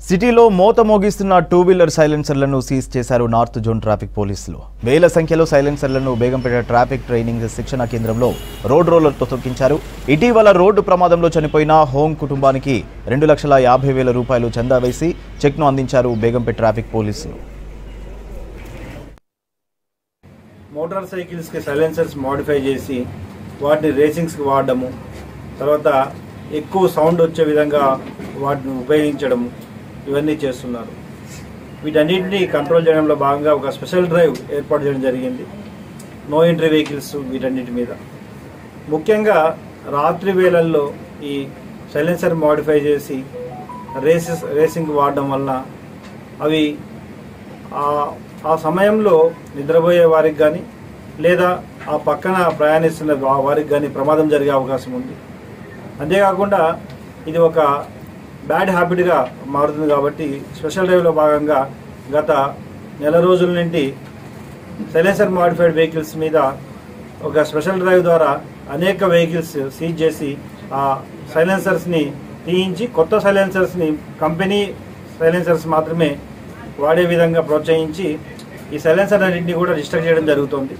సిటీలో మోత మోగిస్తున్న two wheeler సైలెన్సర్లను seize చేశారు నార్త్ జోన్ ట్రాఫిక్ పోలీసులు. వేల సంఖ్యలో సైలెన్సర్లను బేగంపేట ట్రాఫిక్ ట్రైనింగ్ శిక్షణ కేంద్రంలో రోడ్ రోలర్తో తొక్కించారు. ఇటీవల రోడ్డు ప్రమాదంలో చనిపోయిన హోం కుటుంబానికి 2,50,000 రూపాయలు చందా వేసి చెక్ను అందించారు బేగంపేట ట్రాఫిక్ పోలీసులు. మోటార్ సైకిల్స్కి సైలెన్సర్స్ మోడిఫై చేసి వాటిని రేసింగ్స్కి వాడడము, తర్వాత ఎక్కువ సౌండ్ వచ్చే విధంగా వాటిని ఉపయోగించడము, ఇవన్నీ చేస్తున్నారు. వీటన్నిటిని కంట్రోల్ చేయడంలో భాగంగా ఒక స్పెషల్ డ్రైవ్ ఏర్పాటు చేయడం జరిగింది. నో ఎంట్రీ వెహికల్స్ వీటన్నిటి మీద. ముఖ్యంగా రాత్రి వేళల్లో ఈ సైలెన్సర్ మోడిఫై చేసి రేసింగ్ వాడడం వల్ల అవి ఆ సమయంలో నిద్రపోయే వారికి కానీ లేదా ఆ పక్కన ప్రయాణిస్తున్న వారికి కానీ ప్రమాదం జరిగే అవకాశం ఉంది. అంతేకాకుండా ఇది ఒక బ్యాడ్ హ్యాబిట్గా మారుతుంది. కాబట్టి స్పెషల్ డ్రైవ్లో భాగంగా గత నెల రోజుల నుండి సైలెన్సర్ మోడిఫైడ్ వెహికల్స్ మీద ఒక స్పెషల్ డ్రైవ్ ద్వారా అనేక వెహికల్స్ సీజ్ చేసి ఆ సైలెన్సర్స్ని తీయించి కొత్త సైలెన్సర్స్ని కంపెనీ సైలెన్సర్స్ మాత్రమే వాడే విధంగా ప్రోత్సహించి ఈ సైలెన్సర్ అన్నింటినీ కూడా డిస్ట్రక్ట్ చేయడం జరుగుతుంది.